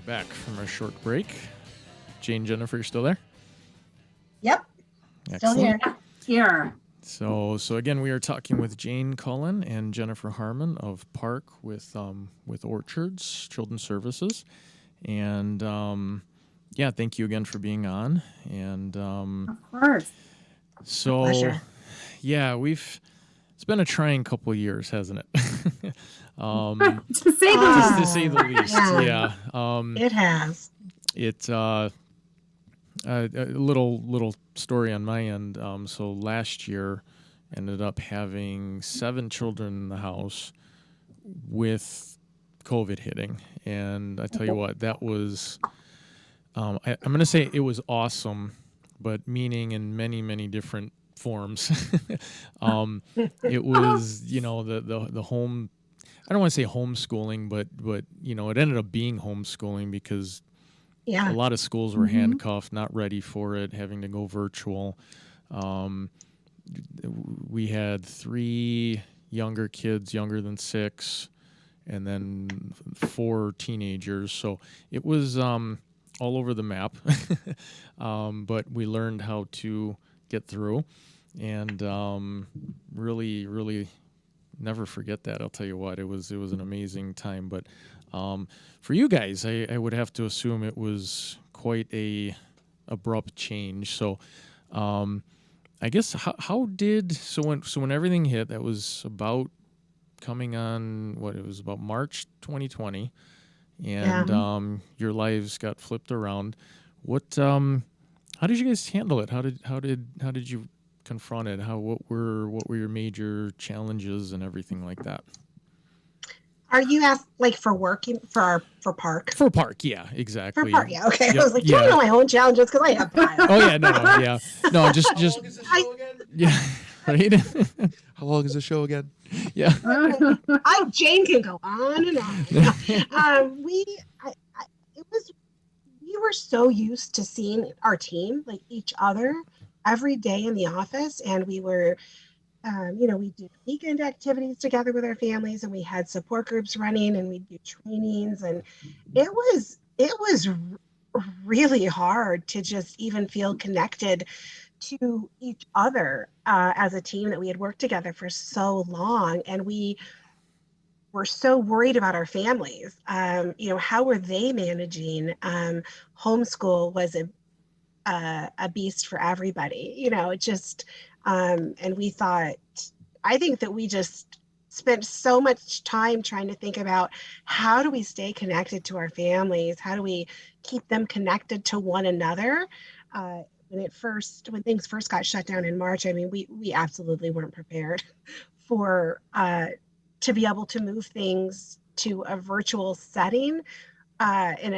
back from our short break. Jane, Jennifer, you're still there? Yep. Still here. Here. So again, we are talking with Jane Cullen and Jennifer Harmon of Park with Orchards Children's Services, and thank you again for being on. And of course. So, pleasure. Yeah, it's been a trying couple of years, hasn't it? To say the least. Yeah. It has. It's a little story on my end. So last year, ended up having 7 children in the house with COVID hitting, and I tell you what, that was. I'm going to say it was awesome, but meaning in many different forms. It was, the home. I don't want to say homeschooling, but it ended up being homeschooling because a lot of schools were handcuffed, not ready for it, having to go virtual. We had 3 younger kids, younger than 6, and then 4 teenagers. So it was all over the map, but we learned how to get through, and really never forget that. I'll tell you what, it was an amazing time. But for you guys, I would have to assume it was quite a abrupt change. So I guess when everything hit, that was about coming on it was about March 2020, and your lives got flipped around. How did you guys handle it? How did you confront it? What were your major challenges and everything like that? Are you asked for working for Park? For Park, yeah, exactly. For Park, yeah. Okay, Yep, I was like, do I know my own challenges because I have piles. Oh yeah, no, just. How long is the show again? Yeah, right. How long is the show again? Yeah. Jane can go on and on. We were so used to seeing our team, like each other, every day in the office, and we were. We did weekend activities together with our families, and we had support groups running, and we'd do trainings, and it was really hard to just even feel connected to each other as a team that we had worked together for so long, and we were so worried about our families. How were they managing? Homeschool was a beast for everybody, and we thought, I think that we just spent so much time trying to think about how do we stay connected to our families? How do we keep them connected to one another? When things first got shut down in March, I mean, we absolutely weren't prepared for to be able to move things to a virtual setting in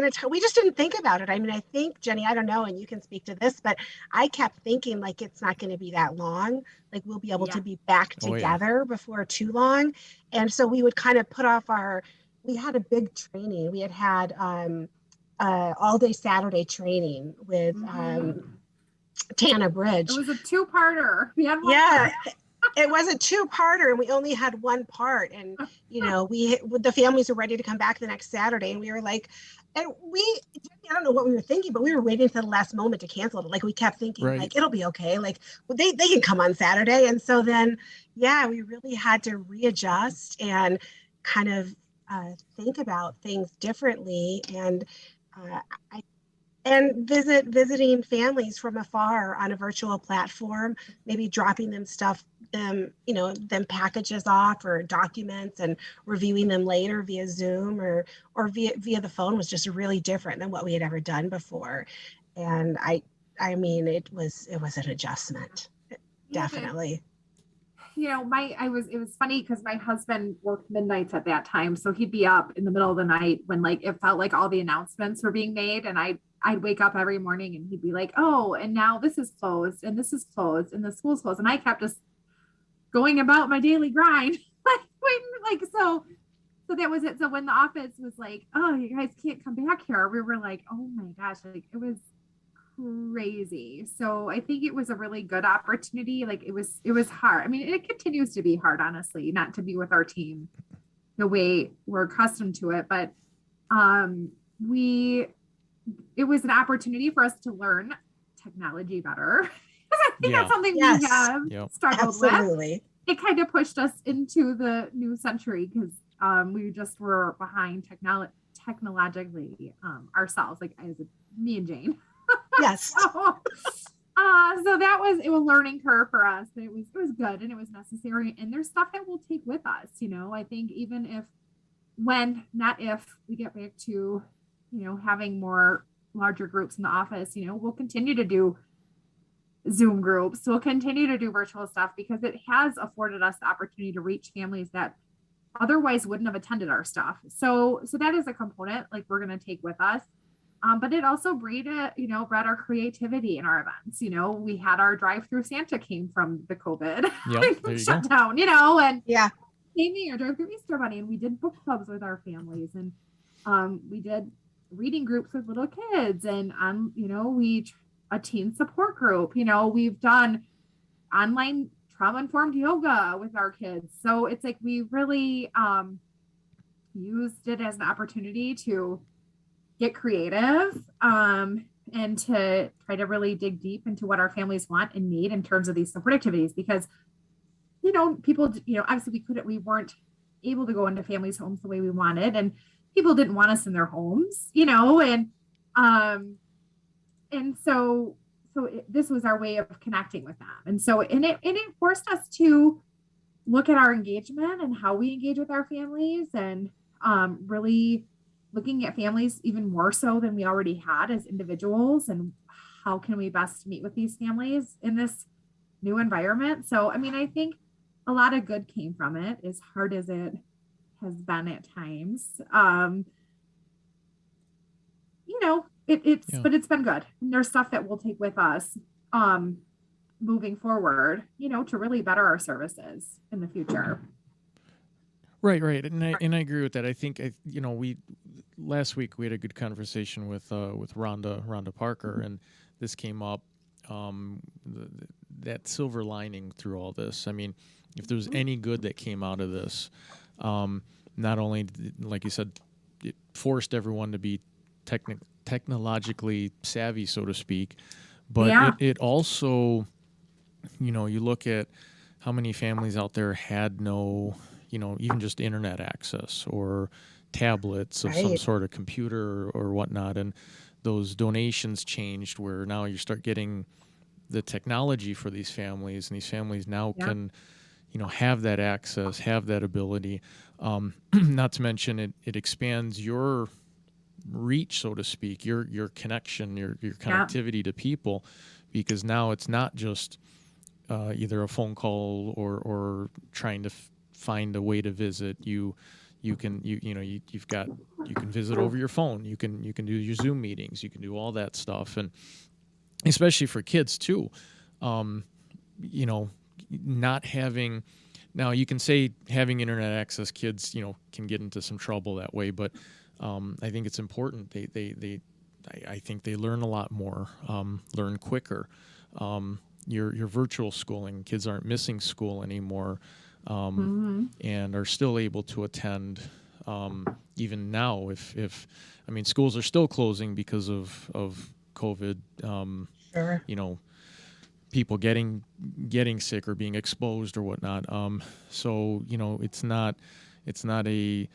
a time. We just didn't think about it. I mean, I think, Jenny, I don't know, and you can speak to this, but I kept thinking like it's not going to be that long. Like we'll be able to be back together before too long. And so we would kind of put off we had a big training. We had all day Saturday training with Tana Bridge. It was a 2-parter. It was a 2-parter, and we only had one part. And, the families were ready to come back the next Saturday, and we were like, I don't know what we were thinking, but we were waiting for the last moment to cancel it. Like we kept thinking, like, it'll be okay. Like they can come on Saturday. And so then, we really had to readjust and kind of think about things differently. And visiting families from afar on a virtual platform, maybe dropping them packages off or documents and reviewing them later via Zoom or via the phone was just really different than what we had ever done before. And I mean, it was an adjustment, definitely. It was funny because my husband worked midnights at that time. So he'd be up in the middle of the night when it felt like all the announcements were being made. And I'd wake up every morning and he'd be like, oh, and now this is closed and this is closed and the school's closed. And I kept just going about my daily grind. So that was it. So when the office was like, oh, you guys can't come back here, we were like, oh my gosh, it was crazy. So I think it was a really good opportunity. It was hard. I mean, it continues to be hard, honestly, not to be with our team the way we're accustomed to it. But it was an opportunity for us to learn technology better. I think that's something Yes. we have struggled with. Absolutely. It kind of pushed us into the new century because we just were behind technologically ourselves, like me and Jane. Yes. So that was a learning curve for us, but it was good and it was necessary. And there's stuff that we'll take with us. I think even if we get back to, having more larger groups in the office, we'll continue to do Zoom groups. We'll continue to do virtual stuff because it has afforded us the opportunity to reach families that otherwise wouldn't have attended our stuff. So that is a component like we're going to take with us. But it also bred our creativity in our events. We had our drive-through Santa came from the COVID shutdown, and Amy, our drive-through Easter Bunny, and we did book clubs with our families, and we did reading groups with little kids, and a teen support group. We've done online trauma-informed yoga with our kids. So it's like we really used it as an opportunity to get creative and to try to really dig deep into what our families want and need in terms of these support activities, because people, obviously we weren't able to go into families' homes the way we wanted, and people didn't want us in their homes, and so this was our way of connecting with them. And so, it forced us to look at our engagement and how we engage with our families, and really looking at families even more so than we already had as individuals, and how can we best meet with these families in this new environment. So, I think a lot of good came from it, as hard as it has been at times. But it's been good. And there's stuff that we'll take with us moving forward, to really better our services in the future. Right. And I agree with that. I think, last week we had a good conversation with Rhonda Parker, and this came up, that silver lining through all this. If there was any good that came out of this, not only, like you said, it forced everyone to be technologically savvy, so to speak, but it also, you look at how many families out there had no, even just internet access or tablets of some sort of computer or whatnot, and those donations changed where now you start getting the technology for these families, and these families now can have that access, have that ability. Not to mention it expands your reach, so to speak, your connection, your connectivity to people, because now it's not just either a phone call or trying to find a way to visit. You can visit over your phone. You can do your Zoom meetings. You can do all that stuff, and especially for kids too. Not having, now you can say having internet access, kids can get into some trouble that way, but I think it's important. I think they learn a lot more, learn quicker. Your virtual schooling, kids aren't missing school anymore, and are still able to attend. Even now, if schools are still closing because of COVID. Sure. People getting sick or being exposed or whatnot. So it's not a.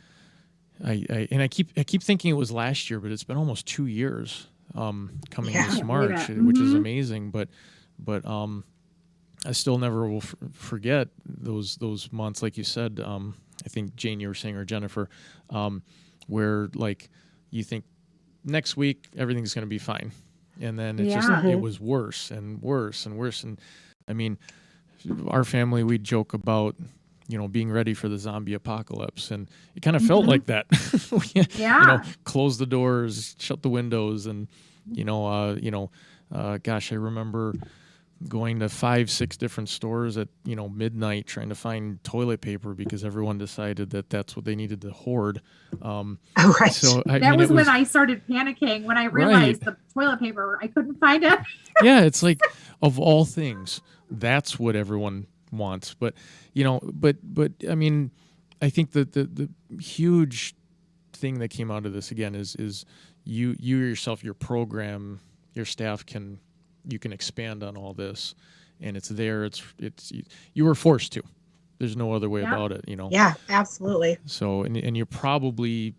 I keep thinking it was last year, but it's been almost 2 years coming this March, which is amazing. But I still never will forget those months, like you said. I think Jane, you were saying, or Jennifer, where like you think next week everything's going to be fine, and then it was worse and worse and worse. And our family, we joke about being ready for the zombie apocalypse, and it kind of felt like that. Close the doors, shut the windows, and gosh, I remember going to 5-6 different stores at midnight trying to find toilet paper because everyone decided that that's what they needed to hoard. Right. So that was when I started panicking, when I realized the toilet paper, I couldn't find it. Yeah, it's like, of all things, that's what everyone wants. But I think that the huge thing that came out of this again is you yourself, your program, your staff you can expand on all this, and it's there. It's you were forced to. There's no other way Yeah. about it, you know. Yeah, absolutely. So and you're probably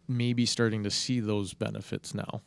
maybe starting to see those benefits now.